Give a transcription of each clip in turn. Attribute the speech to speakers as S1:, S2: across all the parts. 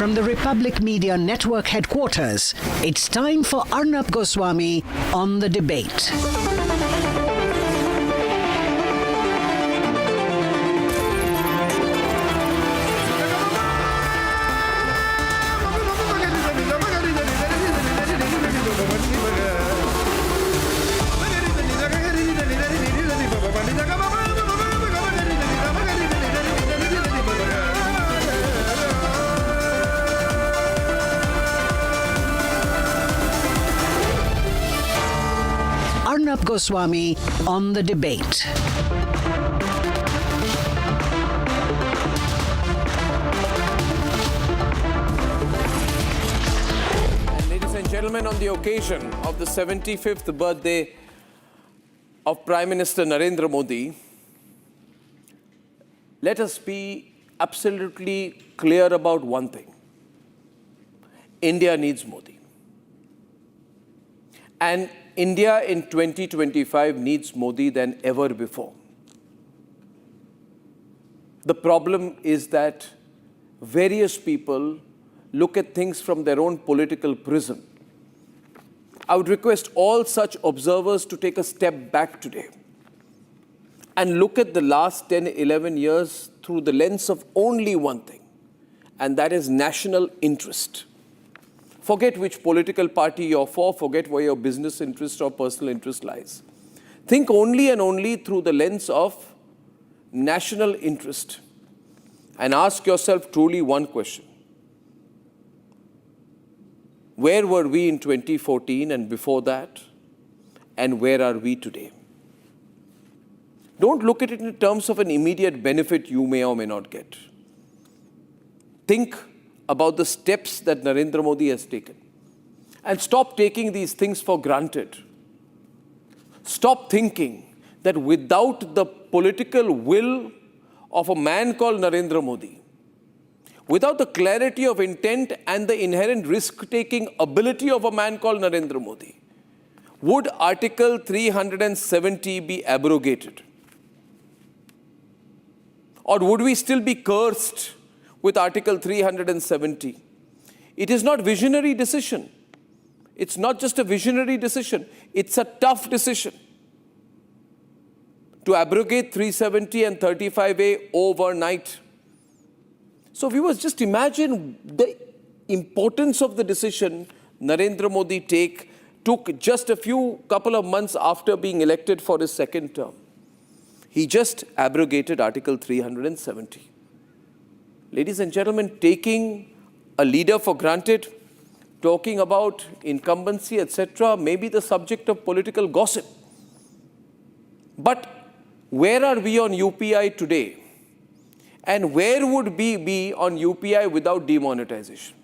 S1: From the Republic Media Network headquarters, it's time for Arnab Goswami on the debate. Arnab Goswami on the debate.
S2: Ladies and gentlemen, on the occasion of the 75th birthday of Prime Minister Narendra Modi, let us be absolutely clear about one thing. India needs Modi. And India in 2025 needs Modi than ever before. The problem is that various people look at things from their own political prism. I would request all such observers to take a step back today and look at the last 10, 11 years through the lens of only one thing, and that is national interest. Forget which political party you're for, forget where your business interest or personal interest lies. Think only and only through the lens of national interest and ask yourself truly one question. Where were we in 2014 and before that? And where are we today? Don't look at it in terms of an immediate benefit you may or may not get. Think about the steps that Narendra Modi has taken. And stop taking these things for granted. Stop thinking that without the political will of a man called Narendra Modi, without the clarity of intent and the inherent risk-taking ability of a man called Narendra Modi, would Article 370 be abrogated? Or would we still be cursed with Article 370. It is not a visionary decision. It's not just a visionary decision. It's a tough decision to abrogate 370 and 35A overnight. So viewers, just imagine the importance of the decision Narendra Modi took just a couple of months after being elected for his second term. He just abrogated Article 370. Ladies and gentlemen, taking a leader for granted, talking about incumbency, etc., may be the subject of political gossip. But where are we on UPI today? And where would we be on UPI without demonetization?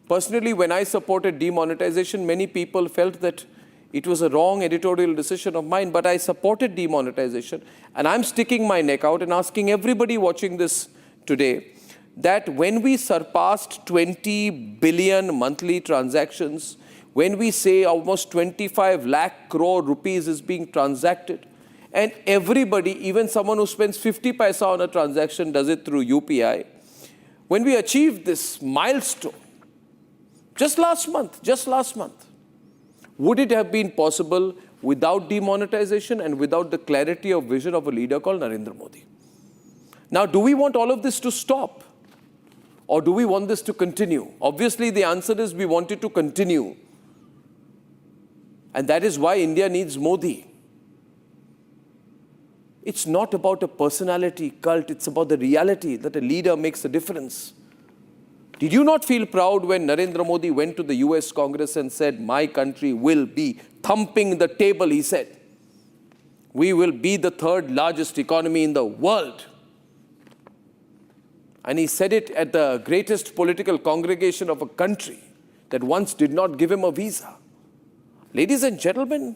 S2: Personally, when I supported demonetization, many people felt that it was a wrong editorial decision of mine, but I supported demonetization. And I'm sticking my neck out and asking everybody watching this today that when we surpassed 20 billion monthly transactions, when we say almost 25 lakh crore rupees is being transacted, and everybody, even someone who spends 50 paisa on a transaction, does it through UPI, when we achieved this milestone, just last month, would it have been possible without demonetization and without the clarity of vision of a leader called Narendra Modi? Now, do we want all of this to stop? Or do we want this to continue? Obviously, the answer is we want it to continue. And that is why India needs Modi. It's not about a personality cult. It's about the reality that a leader makes a difference. Did you not feel proud when Narendra Modi went to the US Congress and said, my country will be thumping the table, he said. We will be the third largest economy in the world. And he said it at the greatest political congregation of a country that once did not give him a visa. Ladies and gentlemen,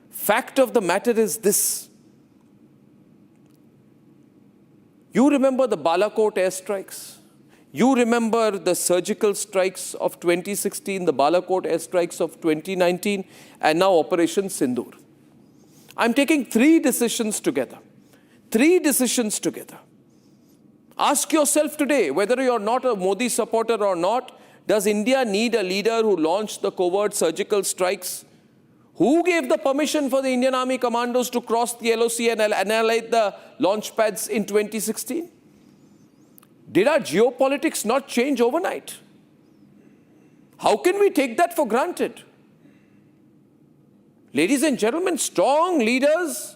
S2: fact of the matter is this. You remember the Balakot airstrikes? You remember the surgical strikes of 2016, the Balakot airstrikes of 2019, and now Operation Sindoor. I'm taking three decisions together. Ask yourself today, whether you're not a Modi supporter or not, does India need a leader who launched the covert surgical strikes? Who gave the permission for the Indian Army commandos to cross the LOC and annihilate the launch pads in 2016? Did our geopolitics not change overnight? How can we take that for granted? Ladies and gentlemen, strong leaders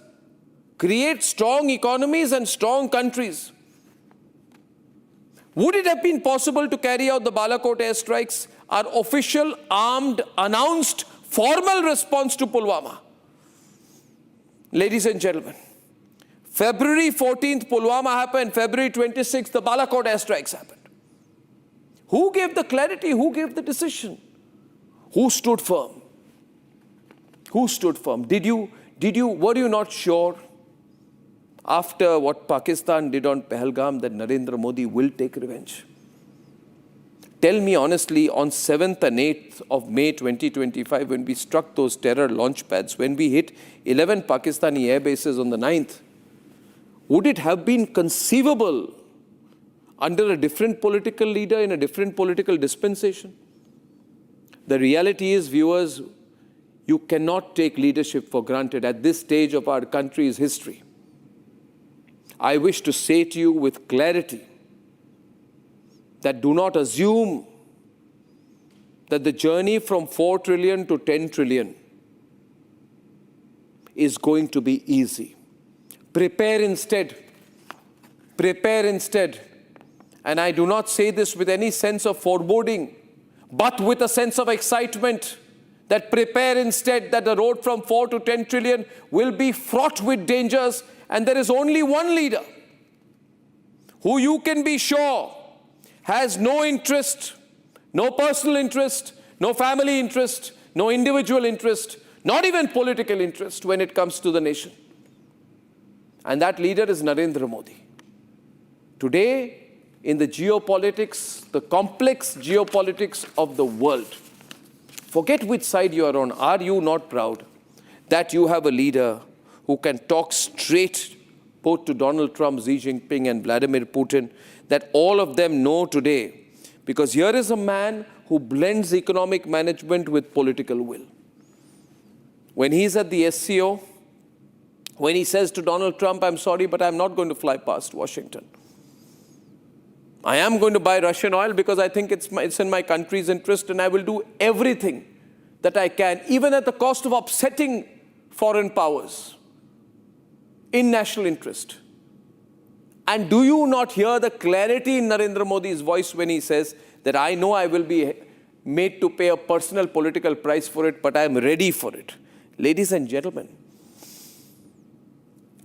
S2: create strong economies and strong countries. Would it have been possible to carry out the Balakot airstrikes, our official, armed, announced, formal response to Pulwama? Ladies and gentlemen, February 14th, Pulwama happened. February 26th, the Balakot airstrikes happened. Who gave the clarity? Who gave the decision? Who stood firm? Who stood firm? Were you not sure after what Pakistan did on Pahalgam that Narendra Modi will take revenge? Tell me honestly, on 7th and 8th of May 2025, when we struck those terror launch pads, when we hit 11 Pakistani air bases on the 9th, would it have been conceivable under a different political leader in a different political dispensation? The reality is, viewers, you cannot take leadership for granted at this stage of our country's history. I wish to say to you with clarity that do not assume that the journey from 4 trillion to 10 trillion is going to be easy. Prepare instead. Prepare instead. And I do not say this with any sense of foreboding, but with a sense of excitement, that prepare instead that the road from 4 to 10 trillion will be fraught with dangers, and there is only one leader who you can be sure has no interest, no personal interest, no family interest, no individual interest, not even political interest when it comes to the nation. And that leader is Narendra Modi. Today, in the geopolitics, the complex geopolitics of the world, forget which side you are on. Are you not proud that you have a leader who can talk straight both to Donald Trump, Xi Jinping, and Vladimir Putin, that all of them know today? Because here is a man who blends economic management with political will. When he's at the SCO, when he says to Donald Trump, I'm sorry, but I'm not going to fly past Washington. I am going to buy Russian oil because I think it's in my country's interest, and I will do everything that I can, even at the cost of upsetting foreign powers, in national interest. And do you not hear the clarity in Narendra Modi's voice when he says that I know I will be made to pay a personal political price for it, but I am ready for it? Ladies and gentlemen,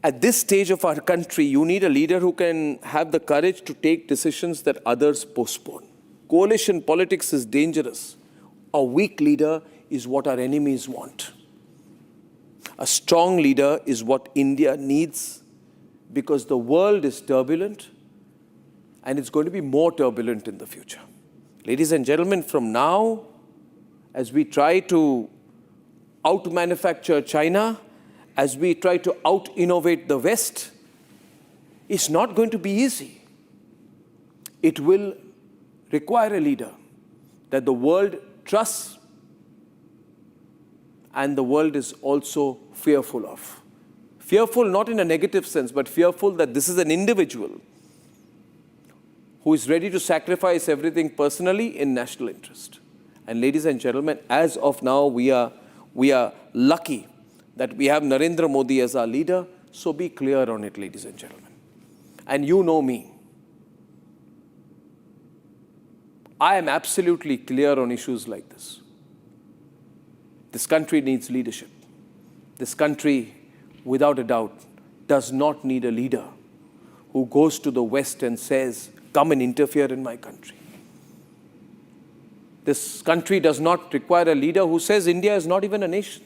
S2: at this stage of our country, you need a leader who can have the courage to take decisions that others postpone. Coalition politics is dangerous. A weak leader is what our enemies want. A strong leader is what India needs, because the world is turbulent and it's going to be more turbulent in the future. Ladies and gentlemen, from now, as we try to out-manufacture China, as we try to out-innovate the West, it's not going to be easy. It will require a leader that the world trusts and the world is also fearful of. Fearful not in a negative sense, but fearful that this is an individual who is ready to sacrifice everything personally in national interest. And ladies and gentlemen, as of now, we are lucky that we have Narendra Modi as our leader, so be clear on it, ladies and gentlemen. And you know me. I am absolutely clear on issues like this. This country needs leadership. This country, without a doubt, does not need a leader who goes to the West and says, come and interfere in my country. This country does not require a leader who says India is not even a nation.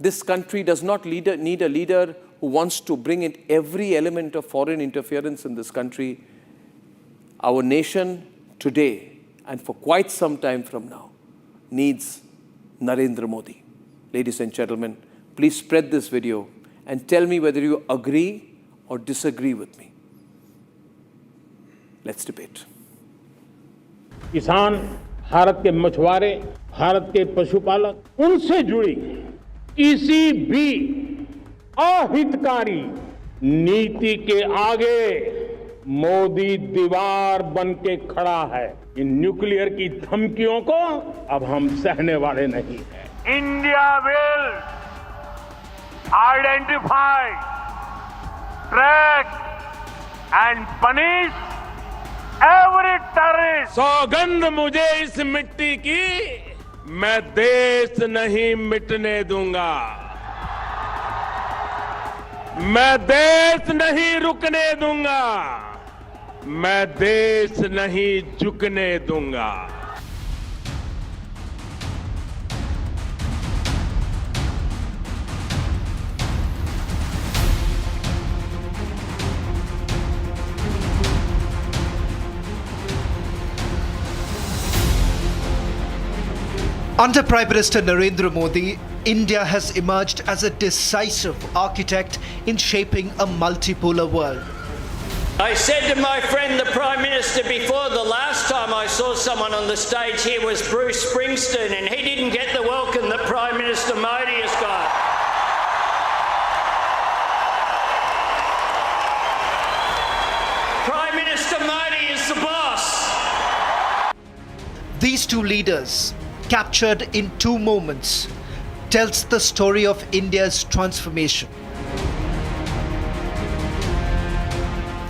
S2: This country does not need a leader who wants to bring in every element of foreign interference in this country. Our nation today, and for quite some time from now, needs Narendra Modi. Ladies and gentlemen, please spread this video and tell me whether you agree or disagree with me. Let's debate.
S3: किसान, भारत के मछुआरे, भारत के पशुपालक, उनसे जुड़ी किसी भी अहितकारी नीति के आगे मोदी दीवार बन के खड़ा है। इन न्यूक्लियर की धमकियों को अब हम सहने वाले नहीं हैं।
S4: India will identify, track and punish every terrorist.
S3: सौगंध मुझे इस मिट्टी की, मैं देश नहीं मिटने दूंगा। मैं देश नहीं रुकने दूंगा। मैं देश नहीं झुकने दूंगा।
S5: Under Prime Minister Narendra Modi, India has emerged as a decisive architect in shaping a multipolar world.
S6: I said to my friend, the Prime Minister, before the last time I saw someone on the stage here was Bruce Springsteen, and he didn't get the welcome that Prime Minister Modi has got. Prime Minister Modi is the boss.
S5: These two leaders, captured in 2 moments, tells the story of India's transformation.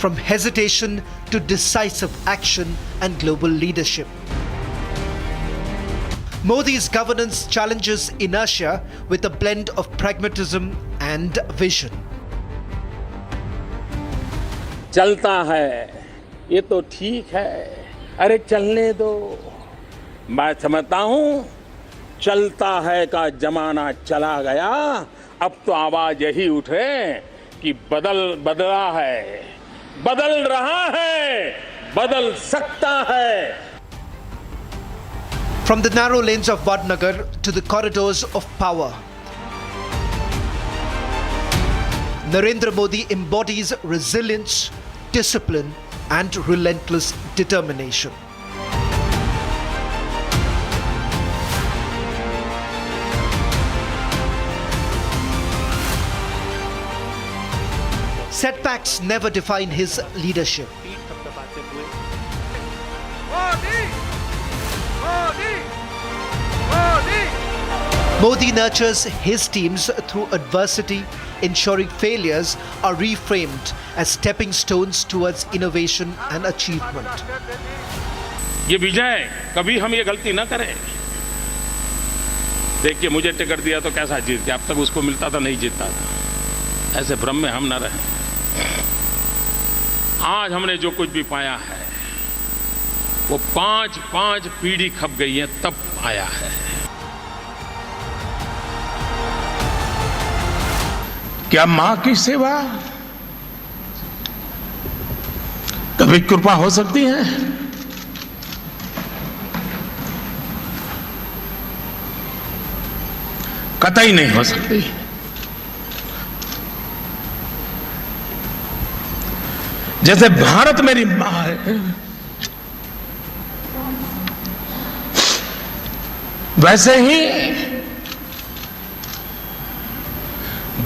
S5: From hesitation to decisive action and global leadership. Modi's governance challenges inertia with a blend of pragmatism and vision.
S3: चलता है, ये तो ठीक है, अरे चलने दो। मैं समझता हूं चलता है का जमाना चला गया, अब तो आवाज यही उठे कि बदला है, बदल रहा है, बदल सकता है।
S5: From the narrow lanes of Vadnagar to the corridors of power, Narendra Modi embodies resilience, discipline, and relentless determination. Setbacks never define his leadership. Modi nurtures his teams through adversity, ensuring failures are reframed as stepping stones towards innovation and achievement.
S3: ये विजय, कभी हम ये गलती ना करें। देखिए, मुझे ticket दिया तो कैसा जीत गया, अब तक उसको मिलता था, नहीं जीतता था। ऐसे भ्रम में हम ना रहें। आज हमने जो कुछ भी पाया है वो 5 पीढ़ी खप गई है तब आया है। क्या मां की सेवा कभी कृपा हो सकती है? कतई नहीं हो सकती। जैसे भारत मेरी मां है, वैसे ही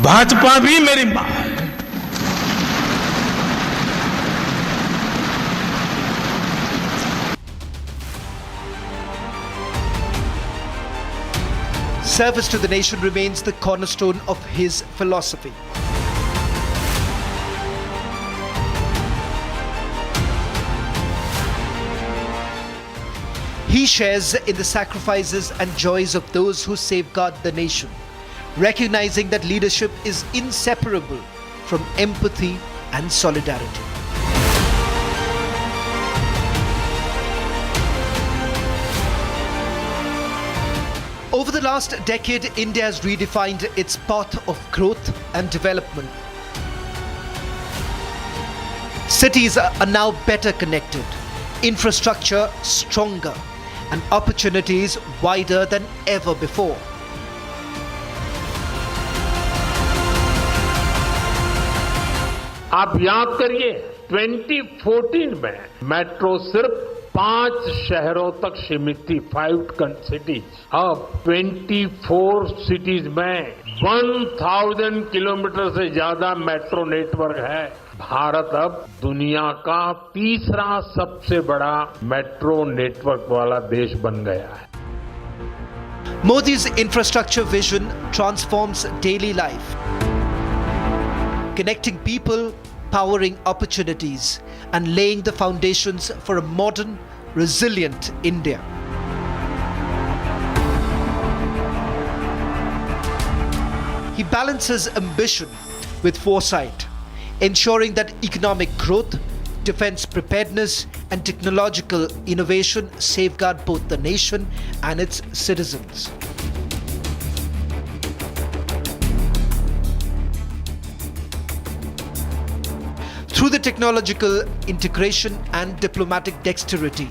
S3: भाजपा भी मेरी मां है।
S5: Service to the nation remains the cornerstone of his philosophy. He shares in the sacrifices and joys of those who safeguard the nation, recognizing that leadership is inseparable from empathy and solidarity. Over the last decade, India has redefined its path of growth and development. Cities are now better connected, infrastructure stronger, and opportunities wider than ever before.
S4: आप याद करिए 2014 में metro सिर्फ 5 शहरों तक सीमित थी, 5 cities. अब 24 सिटीज में 1000 किलोमीटर से ज्यादा मेट्रो नेटवर्क है। भारत अब दुनिया का तीसरा सबसे बड़ा मेट्रो नेटवर्क वाला देश बन गया है।
S5: Modi's infrastructure vision transforms daily life, connecting people, powering opportunities, and laying the foundations for a modern, resilient India. He balances ambition with foresight, ensuring that economic growth, defense preparedness, and technological innovation safeguard both the nation and its citizens. Through the technological integration and diplomatic dexterity,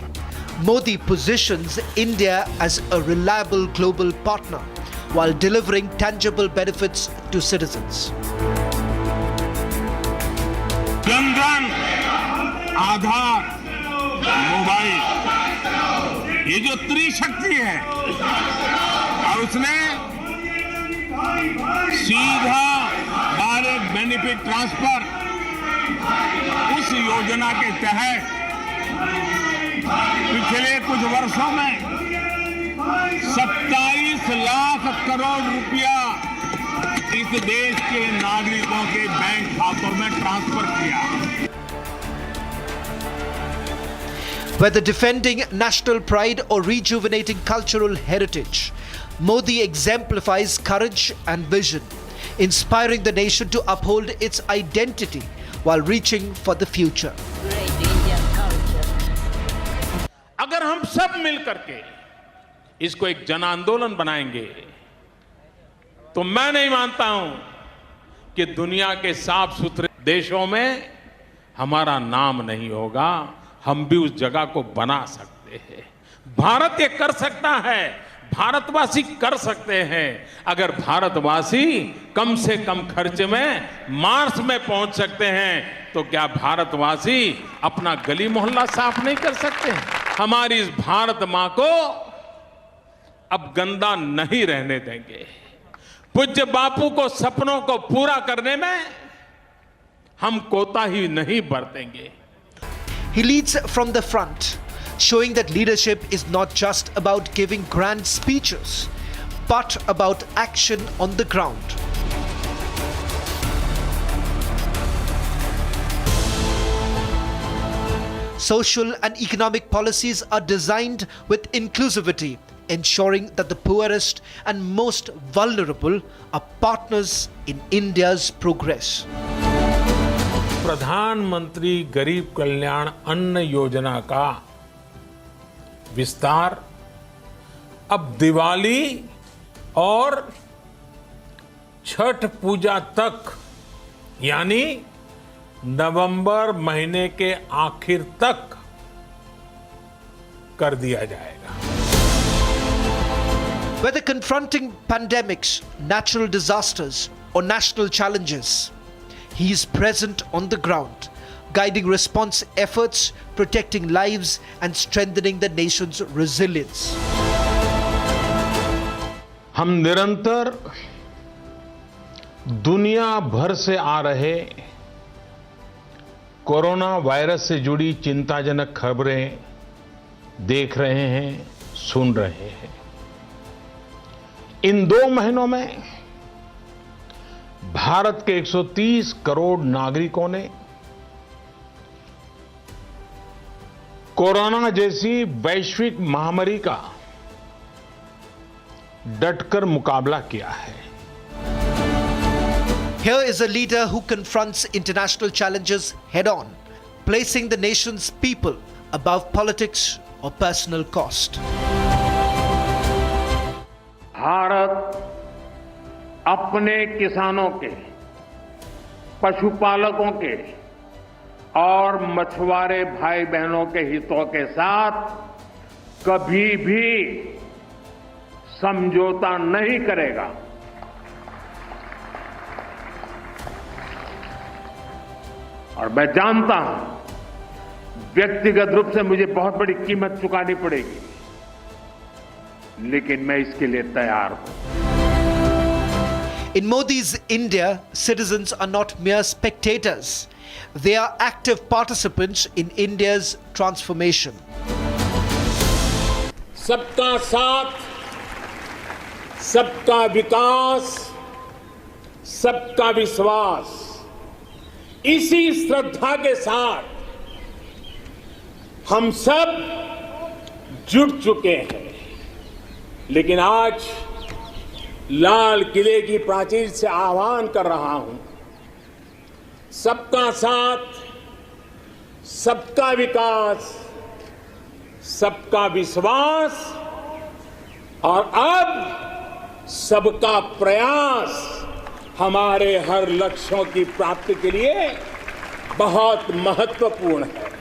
S5: Modi positions India as a reliable global partner while delivering tangible benefits to citizens.
S3: Jan Dhan, Aadhaar, mobile, ये जो त्रिशक्ति है, और उसने सीधा direct benefit transfer उस योजना के तहत पिछले कुछ वर्षों में 27 लाख करोड़ रुपया इस देश के नागरिकों के बैंक खातों में ट्रांसफर किया।
S5: Whether defending national pride or rejuvenating cultural heritage, Modi exemplifies courage and vision, inspiring the nation to uphold its identity while reaching for the future.
S3: अगर हम सब मिल करके इसको एक जन आंदोलन बनाएंगे तो मैं नहीं मानता हूं कि दुनिया के साफ सुथरे देशों में हमारा नाम नहीं होगा। हम भी उस जगह को बना सकते हैं। भारत ये कर सकता है, भारतवासी कर सकते हैं। अगर भारतवासी कम से कम खर्च में मार्स में पहुंच सकते हैं तो क्या भारतवासी अपना गली मोहल्ला साफ नहीं कर सकते? हमारी इस भारत मां को अब गंदा नहीं रहने देंगे। पूज्य बापू को सपनों को पूरा करने में हम कोताही नहीं बरतेंगे।
S5: He leads from the front, showing that leadership is not just about giving grand speeches, but about action on the ground. Social and economic policies are designed with inclusivity, ensuring that the poorest and most vulnerable are partners in India's progress.
S3: प्रधानमंत्री गरीब कल्याण अन्न योजना का विस्तार अब दिवाली और छठ पूजा तक यानी नवंबर महीने के आखिर तक कर दिया जाएगा।
S5: Whether confronting pandemics, natural disasters, or national challenges, he is present on the ground, guiding response efforts, protecting lives, and strengthening the nation's resilience.
S3: हम निरंतर दुनिया भर से आ रहे कोरोना वायरस से जुड़ी चिंताजनक खबरें देख रहे हैं, सुन रहे हैं। इन 2 महीनों में भारत के 130 करोड़ नागरिकों ने कोरोना जैसी वैश्विक महामारी का डटकर मुकाबला किया है।
S5: Here is a leader who confronts international challenges head-on, placing the nation's people above politics or personal cost.
S4: Bharat अपने किसानों के, पशुपालकों के और मछुआरे भाई बहनों के हितों के साथ कभी भी समझौता नहीं करेगा। और मैं जानता हूं व्यक्तिगत रूप से मुझे बहुत बड़ी कीमत चुकानी पड़ेगी, लेकिन मैं इसके लिए तैयार हूं।
S5: In Modi's India, citizens are not mere spectators. They are active participants in India's transformation.
S3: सबका साथ, सबका विकास, सबका विश्वास, इसी श्रद्धा के साथ हम सब जुड़ चुके हैं। लेकिन आज लाल किले की प्राचीर से आह्वान कर रहा हूं, सबका साथ, सबका विकास, सबका विश्वास और अब सबका प्रयास हमारे हर लक्ष्यों की प्राप्ति के लिए बहुत महत्वपूर्ण है।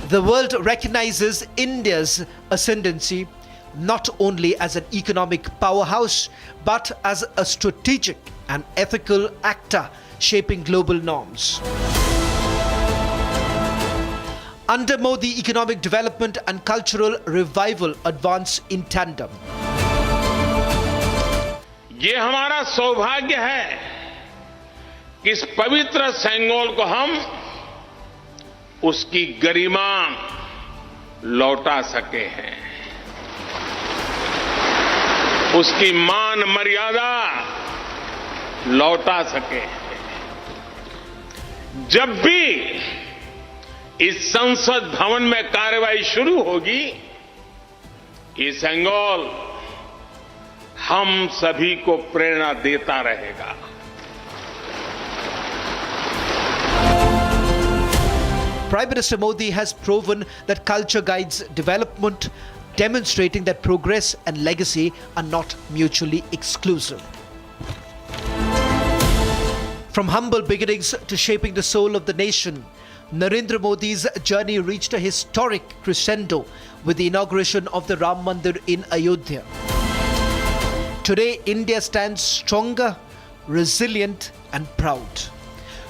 S5: The world recognizes India's ascendancy not only as an economic powerhouse, but as a strategic and ethical actor shaping global norms. Under Modi, economic development and cultural revival advance in tandem.
S3: ये हमारा सौभाग्य है कि इस पवित्र सेंगोल को हम उसकी गरिमा लौटा सके हैं, उसकी मान मर्यादा लौटा सके। जब भी इस संसद भवन में कार्रवाई शुरू होगी, ये सेंगोल हम सभी को प्रेरणा देता रहेगा।
S5: Prime Minister Modi has proven that culture guides development, demonstrating that progress and legacy are not mutually exclusive. From humble beginnings to shaping the soul of the nation, Narendra Modi's journey reached a historic crescendo with the inauguration of the Ram Mandir in Ayodhya. Today, India stands stronger, resilient, and proud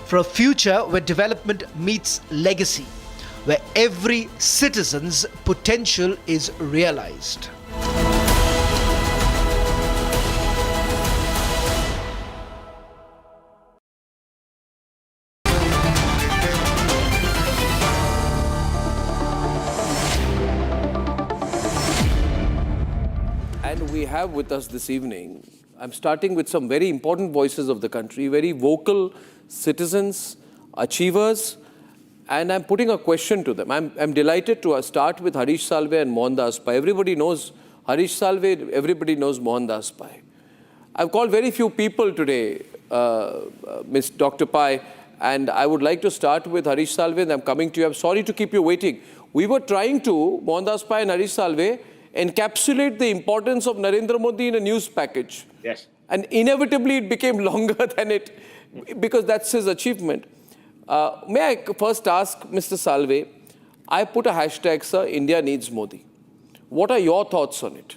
S5: for a future where development meets legacy, where every citizen's potential is realized.
S2: And we have with us this evening, I'm starting with some very important voices of the country, very vocal citizens, achievers, and I'm putting a question to them. I'm delighted to start with Harish Salve and Mohandas Pai. Everybody knows Harish Salve, everybody knows Mohandas Pai. I've called very few people today, Ms. Dr. Pai, and I would like to start with Harish Salve, and I'm coming to you. I'm sorry to keep you waiting. We were trying to, Mohandas Pai and Harish Salve, encapsulate the importance of Narendra Modi in a news package.
S3: Yes.
S2: And inevitably it became longer than it, because that's his achievement. May I first ask Mr. Salve, I put a hashtag, sir, India needs Modi. What are your thoughts on it?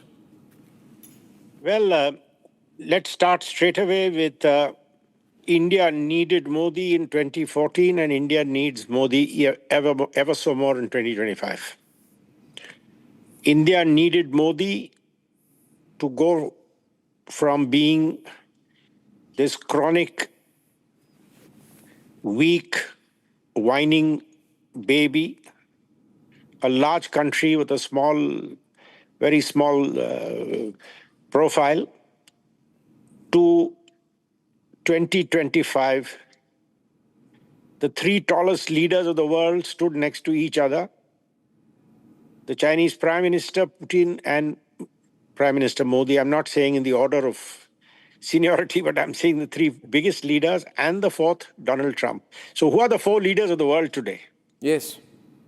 S7: Well, let's start straight away with India needed Modi in 2014 and India needs Modi ever so more in 2025. India needed Modi to go from being this chronic, weak, whining baby, a large country with a small, very small profile, to 2025, the three tallest leaders of the world stood next to each other. The Chinese Prime Minister Putin and Prime Minister Modi, I'm not saying in the order of seniority, but I'm saying the three biggest leaders, and the fourth, Donald Trump. So who are the four leaders of the world today?
S2: Yes.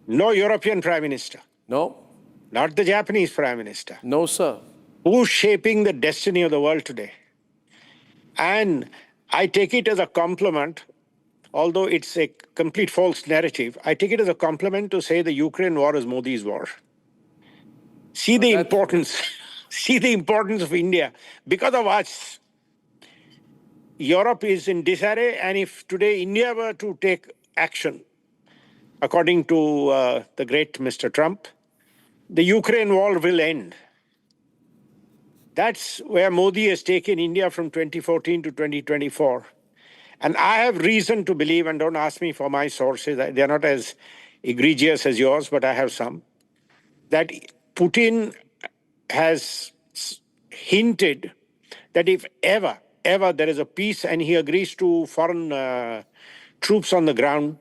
S7: No European Prime Minister.
S2: No?
S7: Not the Japanese Prime Minister.
S2: No, sir.
S7: Who's shaping the destiny of the world today? And I take it as a compliment, although it's a complete false narrative, I take it as a compliment to say the Ukraine war is Modi's war. See the importance. See the importance of India. Because of us, Europe is in disarray, and if today India were to take action, according to the great Mr. Trump, the Ukraine war will end. That's where Modi has taken India from 2014 to 2024. And I have reason to believe, and don't ask me for my sources, they're not as egregious as yours, but I have some, that Putin has hinted that if ever there is a peace and he agrees to foreign troops on the ground,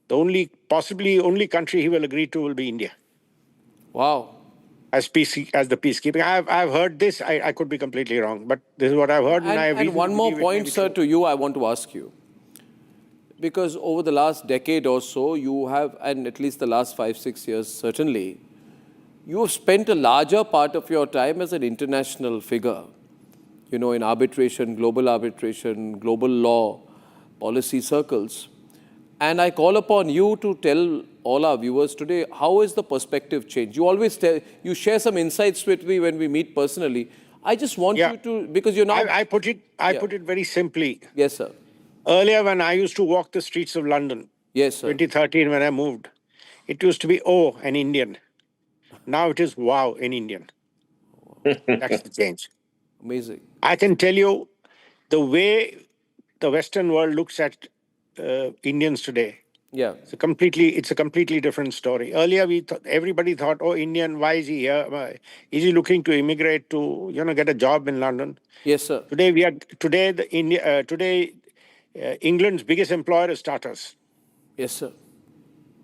S7: the possibly only country he will agree to will be India.
S2: Wow.
S7: As the peacekeeping. I've heard this. I could be completely wrong, but this is what I've heard. And I have
S2: And one more point, sir,
S7: true.
S2: to you, I want to ask you. Because over the last decade or so, you have, and at least the last 5-6 years, certainly, you have spent a larger part of your time as an international figure, you know, in arbitration, global law, policy circles. And I call upon you to tell all our viewers today, how is the perspective changed? You always you share some insights with me when we meet personally. I just want you to, because you're now...
S7: I put it very simply.
S2: Yes, sir.
S7: Earlier, when I used to walk the streets of London,
S2: yes, sir.
S7: 2013, when I moved, it used to be, oh, an Indian. Now it is, wow, an Indian. That's the change.
S2: Amazing.
S7: I can tell you the way the Western world looks at Indians today.
S2: Yeah.
S7: It's a completely different story. Earlier, everybody thought, oh, Indian, why is he here? Is he looking to immigrate to, get a job in London?
S2: Yes, sir.
S7: Today, England's biggest employer is starters.
S2: Yes, sir.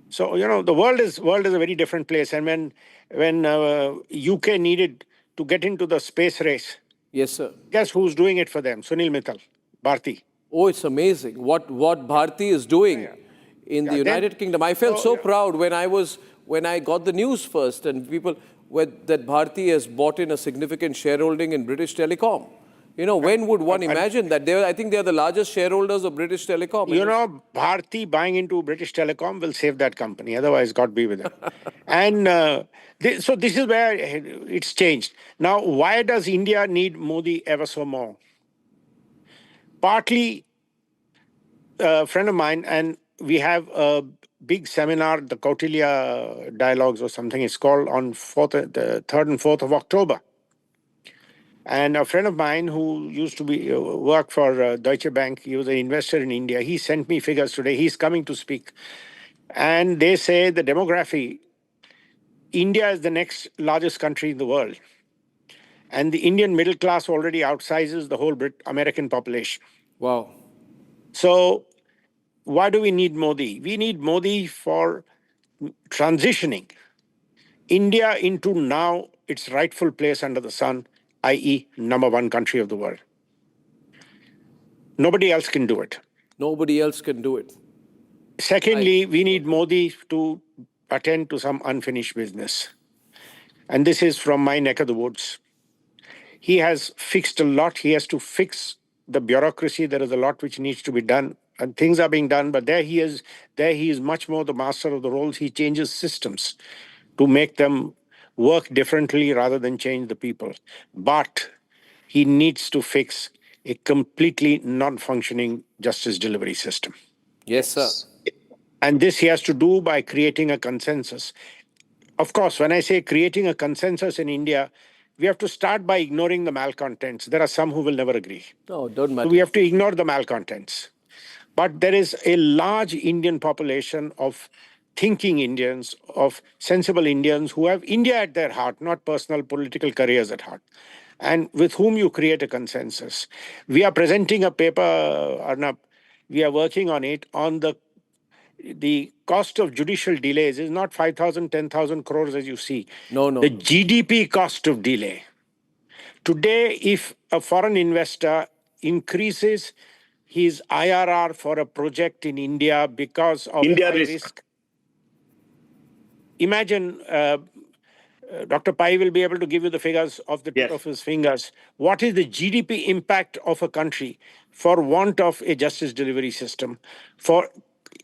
S7: So, the world is a very different place. And when UK needed to get into the space race,
S2: yes, sir.
S7: Guess who's doing it for them? Sunil Mittal, Bharti.
S2: Oh, it's amazing what Bharti is doing in the United Kingdom. I felt so proud when I got the news first, and people that Bharti has bought in a significant shareholding in British Telecom. When would one imagine that? I think they are the largest shareholders of British Telecom.
S7: Bharti buying into British Telecom will save that company. Otherwise, God be with it. And so this is where it's changed. Now, why does India need Modi ever so more? Partly, a friend of mine, and we have a big seminar, the Kautilya Dialogues or something it's called, on the 3rd and 4th of October. And a friend of mine who used to work for Deutsche Bank, he was an investor in India, he sent me figures today. He's coming to speak. And they say the demography, India is the next largest country in the world. And the Indian middle class already outsizes the whole American population.
S2: Wow.
S7: So why do we need Modi? We need Modi for transitioning India into now its rightful place under the sun, i.e. #1 country of the world. Nobody else can do it.
S2: Nobody else can do it.
S7: Secondly, we need Modi to attend to some unfinished business. And this is from my neck of the woods. He has fixed a lot. He has to fix the bureaucracy. There is a lot which needs to be done. And things are being done, but there he is much more the master of the roles. He changes systems to make them work differently rather than change the people. But he needs to fix a completely non-functioning justice delivery system.
S2: Yes, sir.
S7: And this he has to do by creating a consensus. Of course, when I say creating a consensus in India, we have to start by ignoring the malcontents. There are some who will never agree.
S2: No, don't matter.
S7: So we have to ignore the malcontents. But there is a large Indian population of thinking Indians, of sensible Indians who have India at their heart, not personal political careers at heart, and with whom you create a consensus. We are presenting a paper, Arnab, we are working on it, on the cost of judicial delays is not 5,000, 10,000 crores as you see.
S2: No.
S7: The GDP cost of delay. Today, if a foreign investor increases his IRR for a project in India because of
S3: India
S7: high risk. Imagine, Dr. Pai will be able to give you the figures of the tip of his fingers. What is the GDP impact of a country for want of a justice delivery system, for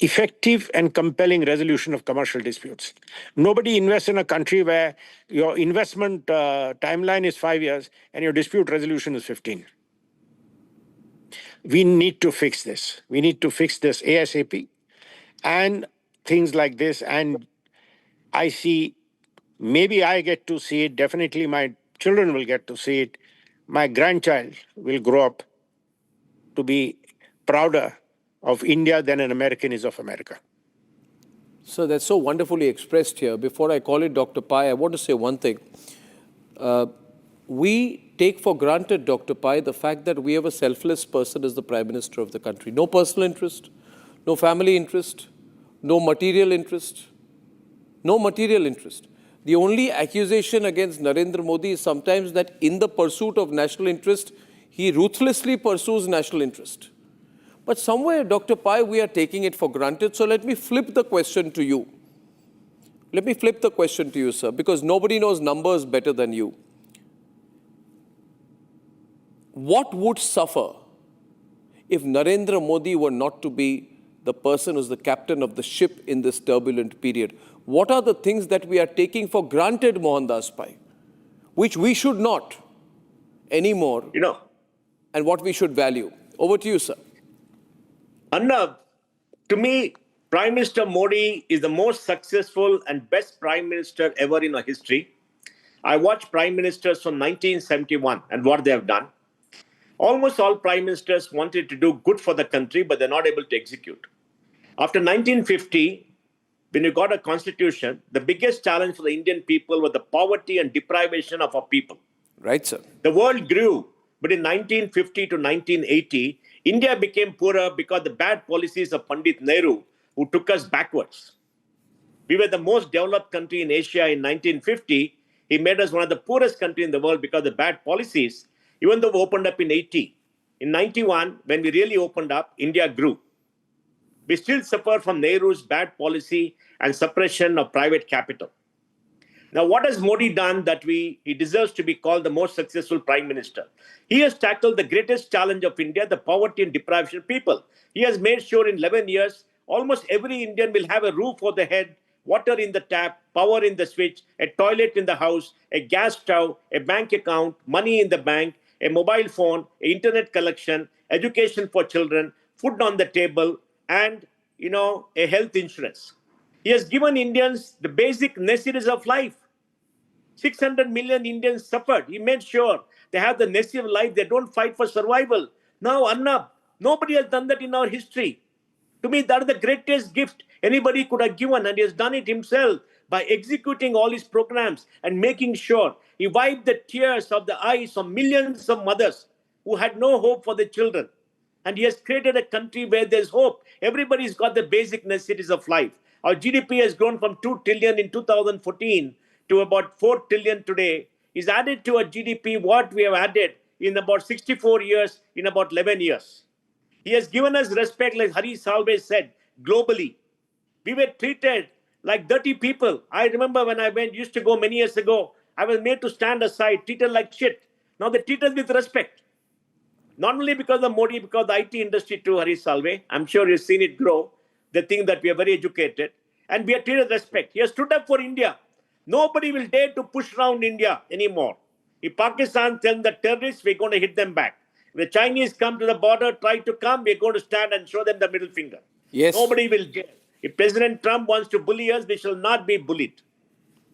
S7: effective and compelling resolution of commercial disputes? Nobody invests in a country where your investment timeline is 5 years and your dispute resolution is 15. We need to fix this. We need to fix this ASAP. and things like this. And I see, maybe I get to see it, definitely my children will get to see it. My grandchild will grow up to be prouder of India than an American is of America.
S2: So that's so wonderfully expressed here. Before I call it Dr. Pai, I want to say one thing. We take for granted, Dr. Pai, the fact that we have a selfless person as the Prime Minister of the country. No personal interest, no family interest, no material interest. No material interest. The only accusation against Narendra Modi is sometimes that in the pursuit of national interest, he ruthlessly pursues national interest. But somewhere, Dr. Pai, we are taking it for granted. So let me flip the question to you. Let me flip the question to you, sir, because nobody knows numbers better than you. What would suffer if Narendra Modi were not to be the person who's the captain of the ship in this turbulent period? What are the things that we are taking for granted, Mohandas Pai, which we should not anymore, and what we should value? Over to you, sir.
S8: Arnab, to me, Prime Minister Modi is the most successful and best Prime Minister ever in our history. I watched Prime Ministers from 1971 and what they have done. Almost all Prime Ministers wanted to do good for the country, but they're not able to execute. After 1950, when you got a constitution, the biggest challenge for the Indian people was the poverty and deprivation of our people.
S2: Right, sir.
S8: The world grew, but in 1950 to 1980, India became poorer because the bad policies of Pandit Nehru, who took us backwards. We were the most developed country in Asia in 1950. He made us one of the poorest countries in the world because of the bad policies, even though we opened up in 80. In 91, when we really opened up, India grew. We still suffer from Nehru's bad policy and suppression of private capital. Now, what has Modi done that he deserves to be called the most successful Prime Minister? He has tackled the greatest challenge of India, the poverty and deprivation of people. He has made sure in 11 years, almost every Indian will have a roof over the head, water in the tap, power in the switch, a toilet in the house, a gas stove, a bank account, money in the bank, a mobile phone, internet connection, education for children, food on the table, and a health insurance. He has given Indians the basic necessities of life. 600 million Indians suffered. He made sure they have the necessity of life. They don't fight for survival. Now, Arnab, nobody has done that in our history. To me, that is the greatest gift anybody could have given, and he has done it himself by executing all his programs and making sure he wiped the tears of the eyes of millions of mothers who had no hope for their children. And he has created a country where there's hope. Everybody's got the basic necessities of life. Our GDP has grown from 2 trillion in 2014 to about 4 trillion today. He's added to our GDP what we have added in about 64 years, in about 11 years. He has given us respect, like Hari Salve said, globally. We were treated like dirty people. I remember when I used to go many years ago, I was made to stand aside, treated like shit. Now they treat us with respect. Not only because of Modi, because of the IT industry too, Hari Salve. I'm sure you've seen it grow. They think that we are very educated. And we are treated with respect. He has stood up for India. Nobody will dare to push around India anymore. If Pakistan tells the terrorists, we're going to hit them back. If the Chinese come to the border, try to come, we're going to stand and show them the middle finger.
S2: Yes.
S8: Nobody will dare. If President Trump wants to bully us, we shall not be bullied.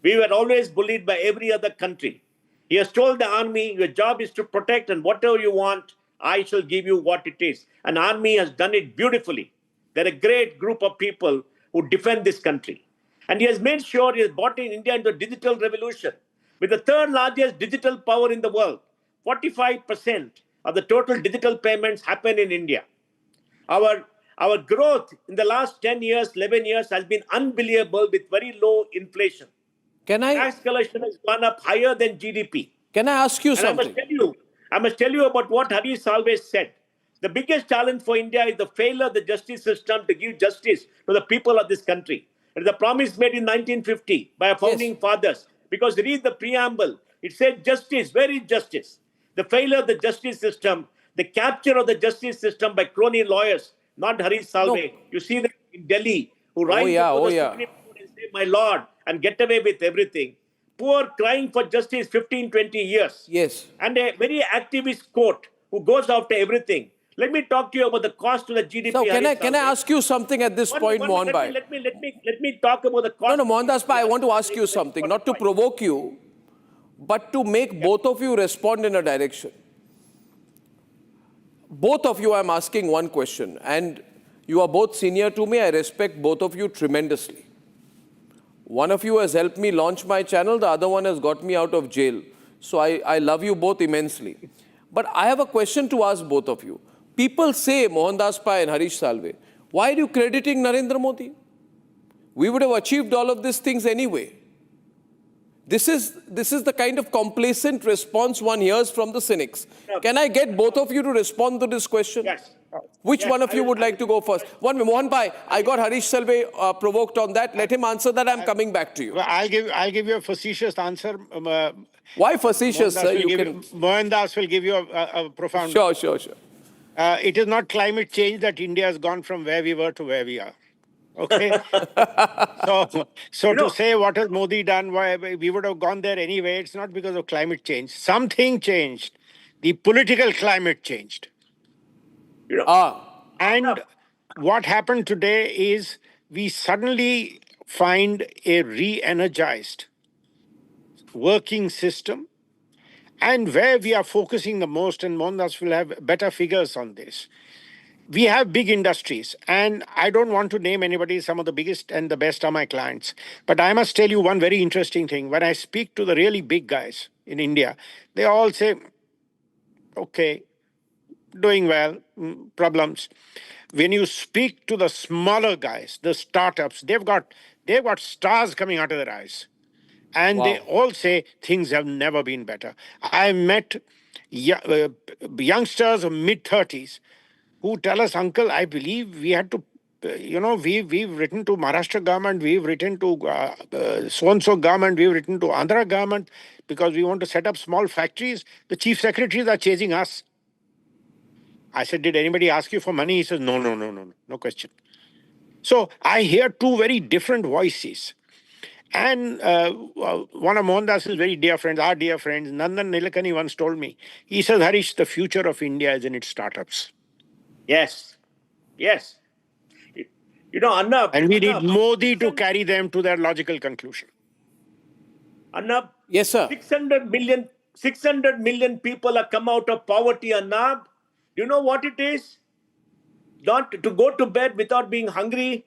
S8: We were always bullied by every other country. He has told the army, your job is to protect, and whatever you want, I shall give you what it is. An army has done it beautifully. They're a great group of people who defend this country. And he has made sure he has brought in India into a digital revolution. With the third largest digital power in the world, 45% of the total digital payments happen in India. Our growth in the last 10 years, 11 years has been unbelievable with very low inflation. Tax collection has gone up higher than GDP.
S2: Can I ask you something?
S8: I must tell you about what Hari Salve said. The biggest challenge for India is the failure of the justice system to give justice to the people of this country. It is a promise made in 1950 by our founding fathers. Because read the preamble. It said justice. Where is justice? The failure of the justice system, the capture of the justice system by crony lawyers, not Hari Salve. No. You see them in Delhi who rise before the Supreme Court and say, my Lord, and get away with everything. Poor crying for justice 15, 20 years.
S2: Yes.
S8: And a very activist court who goes after everything. Let me talk to you about the cost to the GDP.
S2: So can I
S8: Harish Salve.
S2: ask you something at this point, Mohan Bhai?
S8: Let me talk about the cost.
S2: No, Mohandas Bhai, I want to ask you something, not to provoke you, but to make both of you respond in a direction. Both of you, I'm asking one question, and you are both senior to me. I respect both of you tremendously. One of you has helped me launch my channel, the other one has got me out of jail. So I love you both immensely. But I have a question to ask both of you. People say, Mohandas Bhai and Harish Salve, why are you crediting Narendra Modi? We would have achieved all of these things anyway. This is the kind of complacent response one hears from the cynics. Can I get both of you to respond to this question?
S8: Yes.
S2: Which one of you would like to go first? One minute, Mohan Bhai, I got Harish Salve provoked on that. Let him answer that. I'm coming back to you.
S7: Well, I'll give you a facetious answer.
S2: Why facetious, sir?
S7: Mohandas will give you a profound.
S2: Sure.
S7: It is not climate change that India has gone from where we were to where we are. Okay. so to say what has Modi done, why we would have gone there anyway, it's not because of climate change. Something changed. The political climate changed. And what happened today is we suddenly find a re-energized working system, and where we are focusing the most, and Mohandas will have better figures on this. We have big industries, and I don't want to name anybody. Some of the biggest and the best are my clients. But I must tell you one very interesting thing. When I speak to the really big guys in India, they all say, okay, doing well, problems. When you speak to the smaller guys, the startups, they've got stars coming out of their eyes. And they all say things have never been better. I met youngsters of mid-30s who tell us, Uncle, I believe we had to, we've written to Maharashtra government, we've written to so-and-so government, we've written to Andhra government because we want to set up small factories. The chief secretaries are chasing us. I said, did anybody ask you for money? He says, no question. So I hear two very different voices. And one of Mohandas's very dear friends, our dear friends, Nandan Nilekani once told me, he says, Harish, the future of India is in its startups.
S8: Yes. Arnab.
S7: And we need Modi to carry them to their logical conclusion.
S8: Arnab.
S2: Yes, sir.
S8: 600 million people have come out of poverty, Arnab. Do you know what it is? Not to go to bed without being hungry,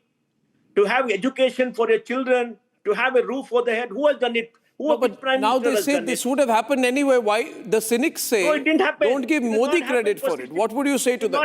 S8: to have education for your children, to have a roof over the head. Who has done it?
S2: But now they say this would have happened anyway. Why? The cynics say,
S8: no, it didn't happen.
S2: Don't give Modi credit for it. What would you say to them? It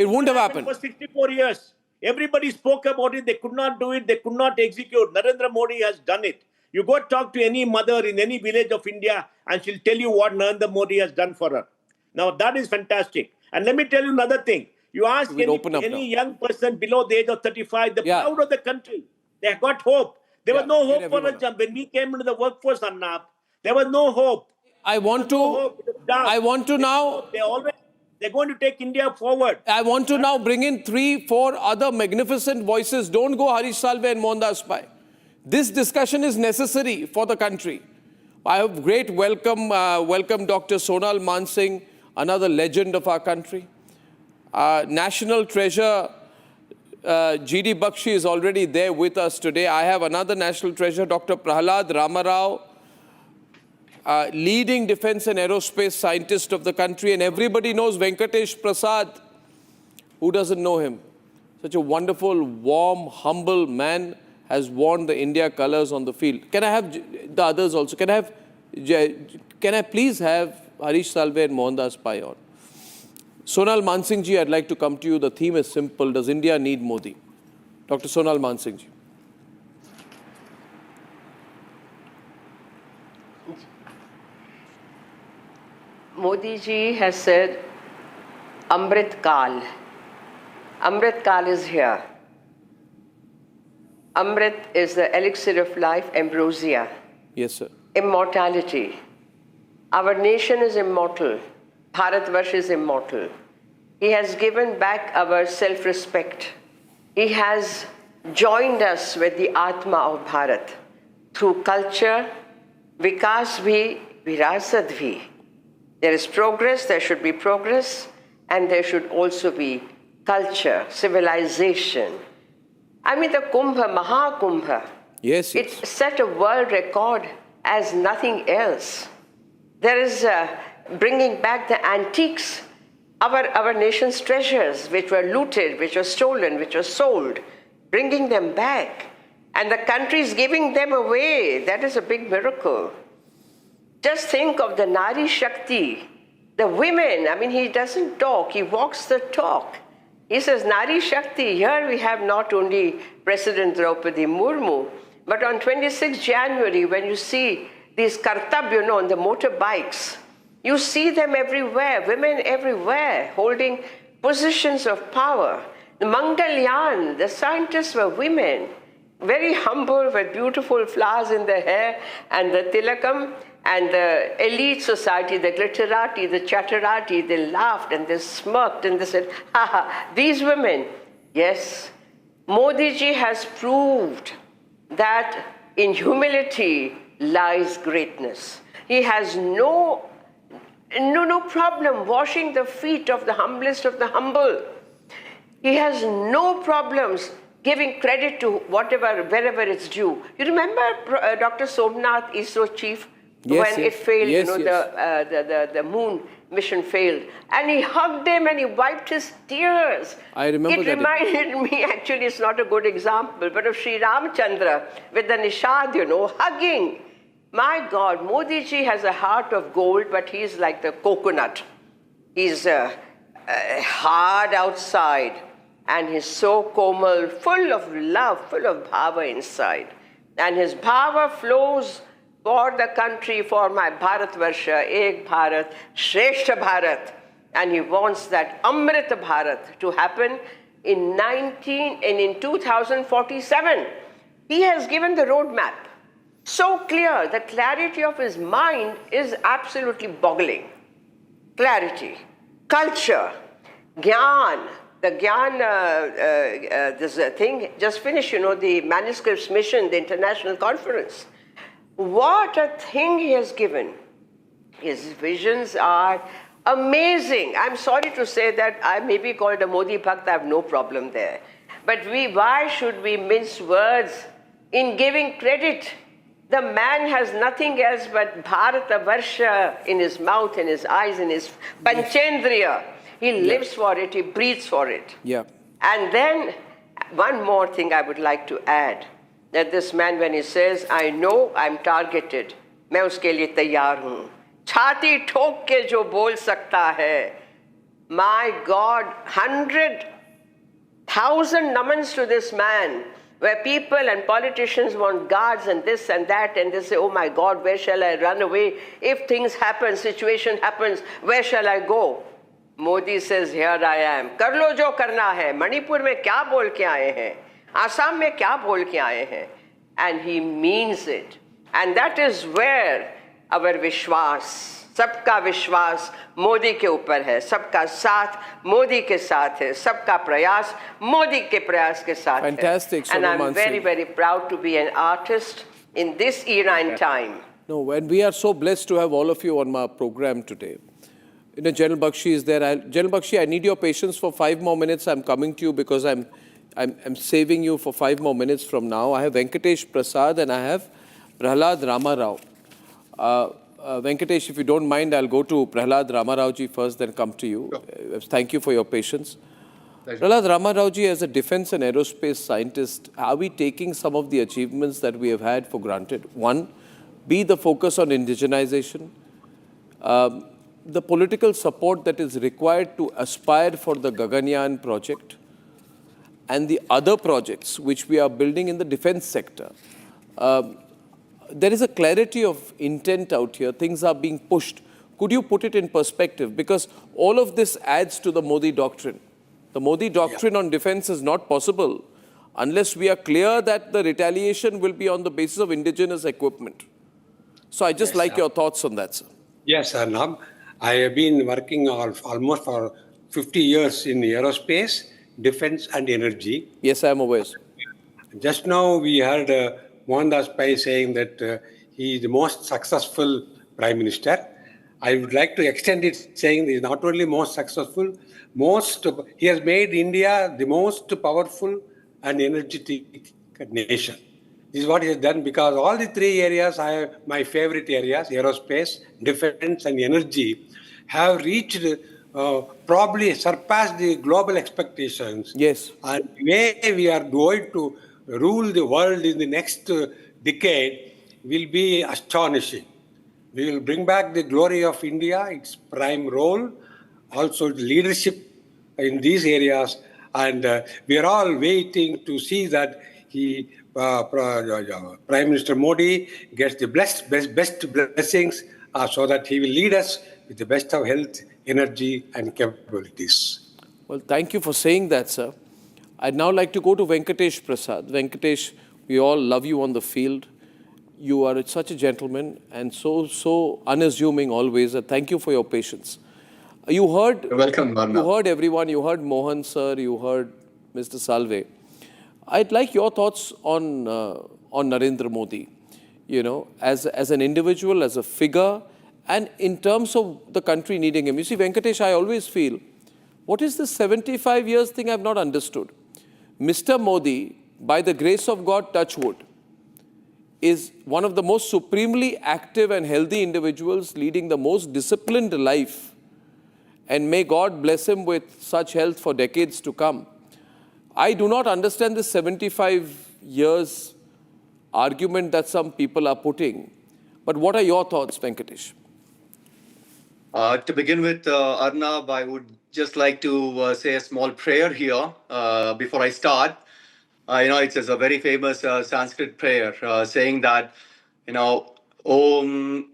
S2: wouldn't have happened
S8: for 64 years. Everybody spoke about it. They could not do it. They could not execute. Narendra Modi has done it. You go talk to any mother in any village of India and she'll tell you what Narendra Modi has done for her. Now that is fantastic. And let me tell you another thing. You ask any young person below the age of 35, they're proud of the country. They have got hope. There was no hope for us. When we came into the workforce, Arnab, there was no hope.
S2: I want to now...
S8: They're going to take India forward.
S2: I want to now bring in 3-4 other magnificent voices. Don't go Harish Salve and Mohandas Bhai. This discussion is necessary for the country. I have great welcome Dr. Sonal Mansingh, another legend of our country. National treasure G.D. Bakshi is already there with us today. I have another national treasure, Dr. Prahalad Ramarao, leading defense and aerospace scientist of the country, and everybody knows Venkatesh Prasad. Who doesn't know him? Such a wonderful, warm, humble man, has worn the India colors on the field. Can I have the others also? Can I please have Harish Salve and Mohandas Bhai on? Sonal Mansingh ji, I'd like to come to you. The theme is simple. Does India need Modi? Dr. Sonal Mansingh ji.
S9: Modi ji has said, Amrit Kal. Amrit Kal is here. Amrit is the elixir of life, ambrosia.
S2: Yes, sir.
S9: Immortality. Our nation is immortal. Bharatvarsh is immortal. He has given back our self-respect. He has joined us with the Atma of Bharat. Through culture, Vikas bhi, Virasat bhi. There is progress, there should be progress, and there should also be culture, civilization. I mean, the Kumbh, Mahakumbh,
S2: Yes, yes.
S9: it set a world record as nothing else. There is bringing back the antiques, our nation's treasures, which were looted, which were stolen, which were sold, bringing them back. And the country is giving them away. That is a big miracle. Just think of the Nari Shakti, the women. I mean, he doesn't talk, he walks the talk. He says, Nari Shakti, here we have not only President Draupadi Murmu, but on 26 January, when you see these kartab, on the motorbikes, you see them everywhere, women everywhere, holding positions of power. The Mangalyaan, the scientists were women, very humble with beautiful flowers in their hair, and the tilakam, and the elite society, the glitterati, the chatterati, they laughed and they smirked and they said, ha ha, these women. Yes, Modi ji has proved that in humility lies greatness. He has no problem washing the feet of the humblest of the humble. He has no problems giving credit to whatever, wherever it's due. You remember Dr. Somnath, ISRO chief, when it failed, the moon mission failed. And he hugged him and he wiped his tears.
S2: I remember that.
S9: It reminded me, actually it's not a good example, but of Sri Ramchandra with the Nishad, hugging. My God, Modi ji has a heart of gold, but he's like the coconut. He's hard outside, and he's so komal, full of love, full of bhava inside. And his bhava flows for the country, for my Bharatvarsha, Ek Bharat, Shreshta Bharat. And he wants that Amrita Bharat to happen in 2047. He has given the roadmap. So clear, the clarity of his mind is absolutely boggling. Clarity, culture, Gyan. The Gyan, this thing just finished, the manuscripts mission, the international conference. What a thing he has given. His visions are amazing. I'm sorry to say that I may be called a Modi Bhakt, I have no problem there. But why should we mince words in giving credit? The man has nothing else but Bharata Varsha in his mouth, in his eyes, in his Panchendriya. He lives for it, he breathes for it.
S2: Yeah.
S9: And then one more thing I would like to add, that this man, when he says, I know I'm targeted, मैं उसके लिए तैयार हूँ, छाती ठोक के जो बोल सकता है, my God, 100,000 namans to this man, where people and politicians want guards and this and that, and they say, oh my God, where shall I run away? If things happen, situation happens, where shall I go? Modi says, here I am. कर लो जो करना है. मणिपुर में क्या बोल के आए हैं? आसाम में क्या बोल के आए हैं? And he means it. And that is where our विश्वास, सबका विश्वास मोदी के ऊपर है, सबका साथ मोदी के साथ है, सबका प्रयास मोदी के प्रयास के साथ है.
S2: Fantastic,
S9: And I'm
S2: Sonamansi.
S9: very, very proud to be an artist in this era and time.
S2: No, and we are so blessed to have all of you on our program today. General Bakshi is there. General Bakshi, I need your patience for 5 more minutes. I'm coming to you because I'm saving you for 5 more minutes from now. I have Venkatesh Prasad and I have Prahlad Ramarao. Venkatesh, if you don't mind, I'll go to Prahlad Ramarao ji first, then come to you. Sure. Thank you for your patience. Prahlad Ramarao ji, as a defense and aerospace scientist, are we taking some of the achievements that we have had for granted? One, be the focus on indigenization. The political support that is required to aspire for the Gaganyaan project and the other projects which we are building in the defense sector. There is a clarity of intent out here. Things are being pushed. Could you put it in perspective? Because all of this adds to the Modi doctrine. The Modi doctrine on defense is not possible unless we are clear that the retaliation will be on the basis of indigenous equipment. So I just like your thoughts on that, sir.
S10: Yes, Arnab. I have been working almost for 50 years in aerospace, defense and energy.
S2: Yes, I am aware.
S10: Just now we heard Mohandas Pai saying that he is the most successful Prime Minister. I would like to extend it saying he is not only most successful, he has made India the most powerful and energetic nation. This is what he has done because all the three areas are my favorite areas, aerospace, defense and energy, have reached, probably surpassed the global expectations.
S2: Yes.
S10: And the way we are going to rule the world in the next decade will be astonishing. We will bring back the glory of India, its prime role, also leadership in these areas. And we are all waiting to see that Prime Minister Modi gets the best blessings so that he will lead us with the best of health, energy, and capabilities.
S2: Well, thank you for saying that, sir. I'd now like to go to Venkatesh Prasad. Venkatesh, we all love you on the field. You are such a gentleman and so unassuming always. Thank you for your patience. You heard.
S11: You're welcome, Arnab.
S2: You heard everyone. You heard Mohan, sir. You heard Mr. Salve. I'd like your thoughts on Narendra Modi. You know, as an individual, as a figure, and in terms of the country needing him. You see, Venkatesh, I always feel, what is this 75 years thing I've not understood? Mr. Modi, by the grace of God, touch wood, is one of the most supremely active and healthy individuals leading the most disciplined life. And may God bless him with such health for decades to come. I do not understand this 75 years argument that some people are putting. But what are your thoughts, Venkatesh?
S11: To begin with, Arnab, I would just like to say a small prayer here before I start. It's a very famous Sanskrit prayer saying that, Om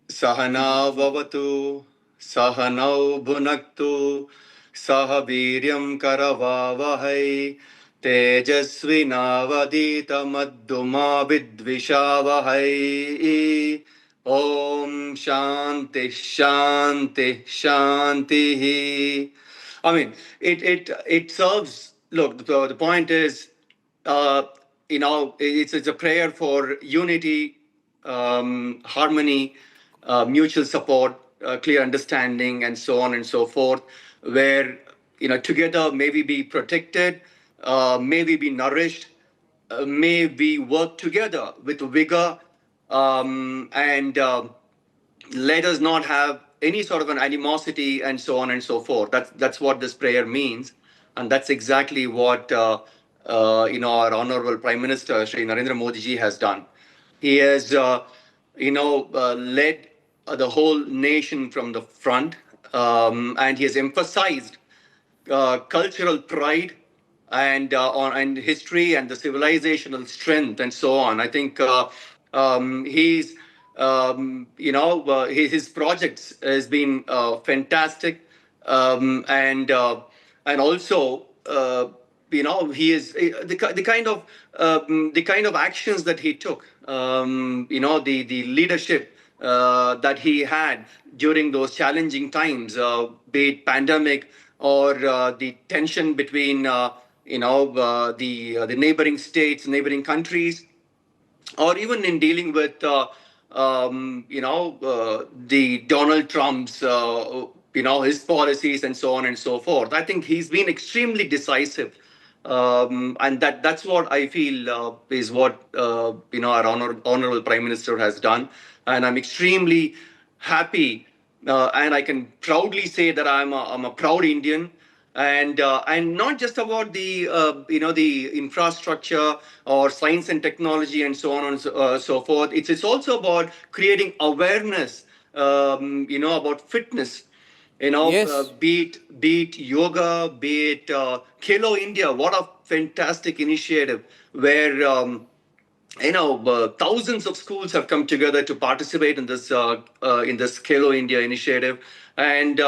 S11: Sahana Vavatu Sahanau Bhunaktu Sahaviryam Karavavahai Tejasvinavadita Madduma Vidvishavahai Om Shanti Shanti Shanti. I mean, it serves. Look, the point is, it's a prayer for unity, harmony, mutual support, clear understanding, and so on and so forth. Where together maybe be protected, maybe be nourished, may we work together with vigor, and let us not have any sort of an animosity and so on and so forth. That's what this prayer means, and that's exactly what our honorable Prime Minister Shri Narendra Modi ji has done. He has led the whole nation from the front, and he has emphasized cultural pride and history and the civilizational strength and so on. I think his projects has been fantastic, and also he is the kind of actions that he took, the leadership that he had during those challenging times, be it pandemic or the tension between the neighboring states, neighboring countries, or even in dealing with the Donald Trump's his policies and so on and so forth. I think he's been extremely decisive, and that's what I feel is what our honorable Prime Minister has done, and I'm extremely happy, and I can proudly say that I'm a proud Indian. And not just about the the infrastructure or science and technology and so on and so forth. It's also about creating awareness, about fitness.
S2: Yes.
S11: Be it yoga, be it Khelo India. What a fantastic initiative where thousands of schools have come together to participate in this Khelo India initiative, and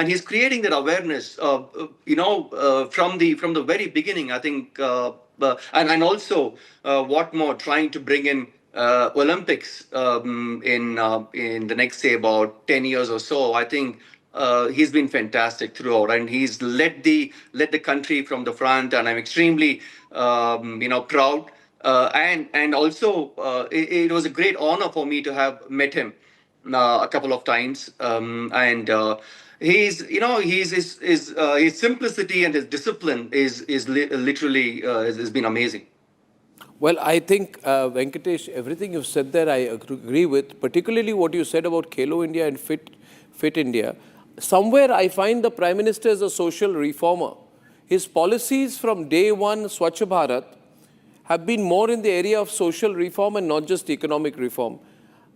S11: he's creating that awareness, from the very beginning. I think, and also what more, trying to bring in Olympics in the next, say, about 10 years or so. I think he's been fantastic throughout, and he's led the country from the front, and I'm extremely proud. And also, it was a great honor for me to have met him a couple of times, and his simplicity and his discipline is literally has been amazing.
S2: Well, I think, Venkatesh, everything you've said there, I agree with, particularly what you said about Khelo India and Fit India. Somewhere I find the Prime Minister is a social reformer. His policies from day one, Swachh Bharat, have been more in the area of social reform and not just economic reform.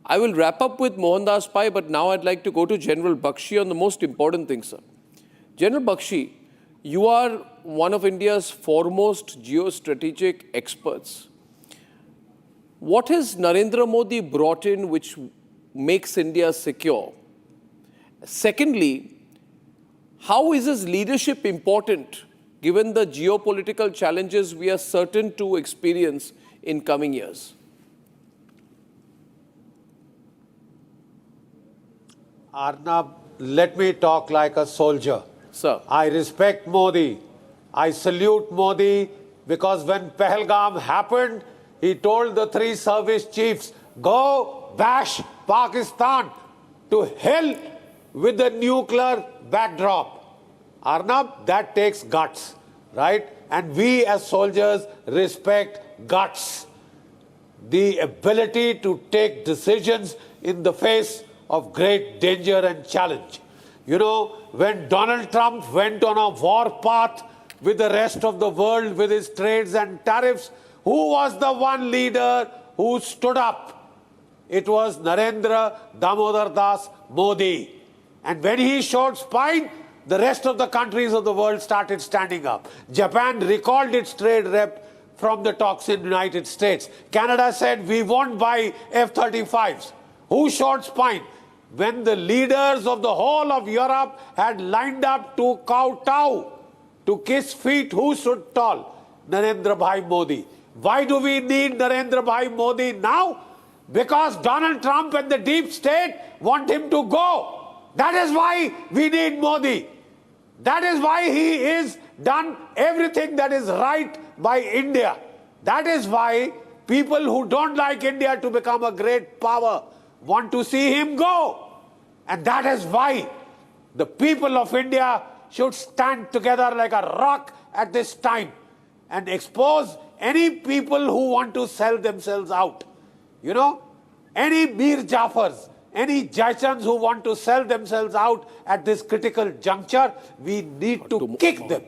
S2: I will wrap up with Mohandas Pai, but now I'd like to go to General Bakshi on the most important thing, sir. General Bakshi, you are one of India's foremost geostrategic experts. What has Narendra Modi brought in which makes India secure? Secondly, how is his leadership important given the geopolitical challenges we are certain to experience in coming years?
S12: Arnab, let me talk like a soldier.
S2: Sir.
S12: I respect Modi. I salute Modi because when Pahalgam happened, he told the 3 service chiefs, go bash Pakistan, to hell with the nuclear backdrop. Arnab, that takes guts, right? And we as soldiers respect guts. The ability to take decisions in the face of great danger and challenge. You know, when Donald Trump went on a war path with the rest of the world with his trades and tariffs, who was the one leader who stood up? It was Narendra Damodar Das Modi. And when he showed spine, the rest of the countries of the world started standing up. Japan recalled its trade rep from the talks in the United States. Canada said, we won't buy F-35s. Who showed spine? When the leaders of the whole of Europe had lined up to kowtow, to kiss feet, who stood tall? Narendra Bhai Modi. Why do we need Narendra Bhai Modi now? Because Donald Trump and the deep state want him to go. That is why we need Modi. That is why he is done everything that is right by India. That is why people who don't like India to become a great power want to see him go. And that is why the people of India should stand together like a rock at this time and expose any people who want to sell themselves out. You know, any Mir Jafars, any Jaichans who want to sell themselves out at this critical juncture, we need to kick them.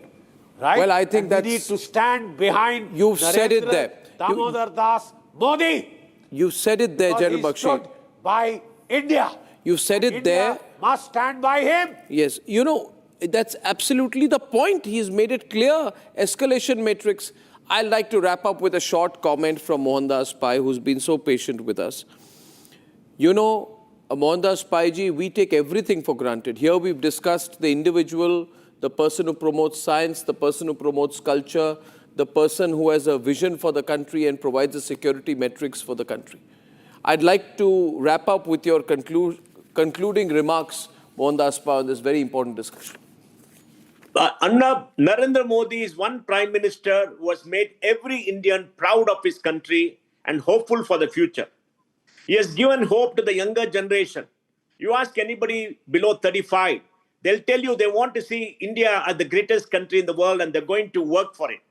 S12: Right?
S2: Well, I think
S12: we need to stand behind
S2: You've said it there.
S12: Damodar Das Modi.
S2: You said it there, General Bakshi.
S12: By India.
S2: You said it
S12: India
S2: there.
S12: Must stand by him.
S2: Yes. You know, that's absolutely the point. He's made it clear. Escalation matrix. I'd like to wrap up with a short comment from Mohandas Pai, who's been so patient with us. You know, Mohandas Pai ji, we take everything for granted. Here we've discussed the individual, the person who promotes science, the person who promotes culture, the person who has a vision for the country and provides the security metrics for the country. I'd like to wrap up with your concluding remarks, Mohandas Pai, on this very important discussion.
S8: Arnab, Narendra Modi is one Prime Minister who has made every Indian proud of his country and hopeful for the future. He has given hope to the younger generation. You ask anybody below 35, they'll tell you they want to see India as the greatest country in the world and they're going to work for it.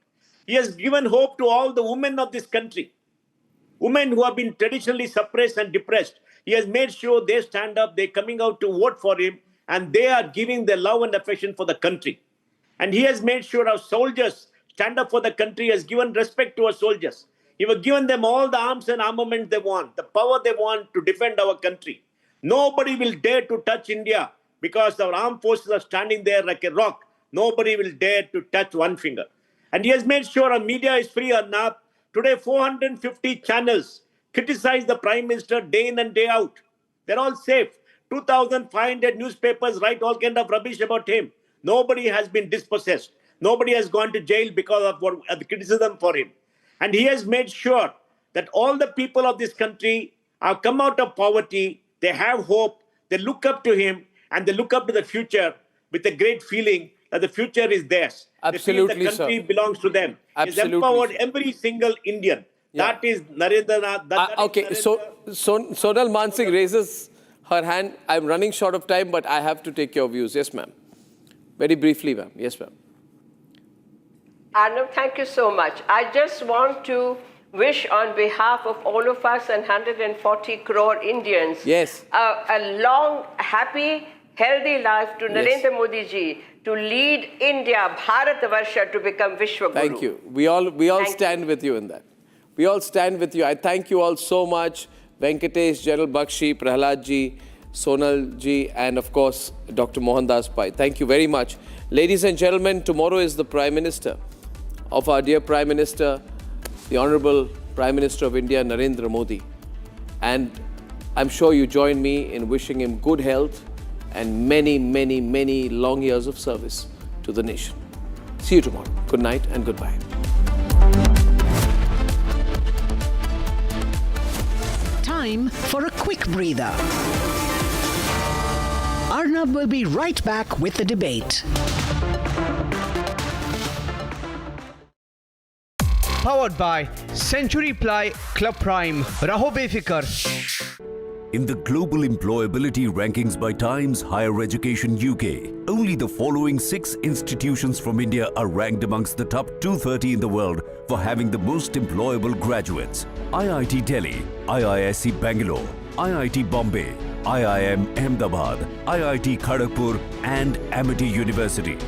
S8: He has given hope to all the women of this country. Women who have been traditionally suppressed and depressed. He has made sure they stand up, they're coming out to vote for him, and they are giving their love and affection for the country. And he has made sure our soldiers stand up for the country, has given respect to our soldiers. He has given them all the arms and armament they want, the power they want to defend our country. Nobody will dare to touch India because our armed forces are standing there like a rock. Nobody will dare to touch one finger. And he has made sure our media is free or not. Today, 450 channels criticize the Prime Minister day in and day out. They're all safe. 2,500 newspapers write all kind of rubbish about him. Nobody has been dispossessed. Nobody has gone to jail because of the criticism for him. And he has made sure that all the people of this country have come out of poverty. They have hope. They look up to him and they look up to the future with a great feeling that the future is theirs.
S2: Absolutely,
S8: they feel the country
S2: sir.
S8: belongs to them.
S2: Absolutely.
S8: He's empowered every single Indian.
S2: Yeah.
S8: That is Narendra.
S2: Okay, so Sonal Mansingh raises her hand. I'm running short of time, but I have to take your views. Yes, ma'am. Very briefly, ma'am. Yes, ma'am.
S9: Arnab, thank you so much. I just want to wish on behalf of all of us and 140 crore Indians
S2: yes.
S9: a long, happy, healthy life to Narendra Modi ji to lead India, Bharatvarsha, to become Vishwa Guru.
S2: Thank you. We all stand with you in that. We all stand with you. I thank you all so much. Venkatesh, General Bakshi, Prahlad ji, Sonal ji, and of course, Dr. Mohandas Pai. Thank you very much. Ladies and gentlemen, tomorrow is the Prime Minister of our dear Prime Minister, the Honorable Prime Minister of India, Narendra Modi. And I'm sure you join me in wishing him good health and many, many, many long years of service to the nation. See you tomorrow. Good night and goodbye.
S1: Time for a quick breather. Arnab will be right back with the debate.
S5: Powered by Century Ply Club Prime. Raho befikar.
S13: In the global employability rankings by Times Higher Education UK, only the following 6 institutions from India are ranked amongst the top 230 in the world for having the most employable graduates. IIT Delhi, IISc Bangalore, IIT Bombay, IIM Ahmedabad, IIT Kharagpur and Amity University.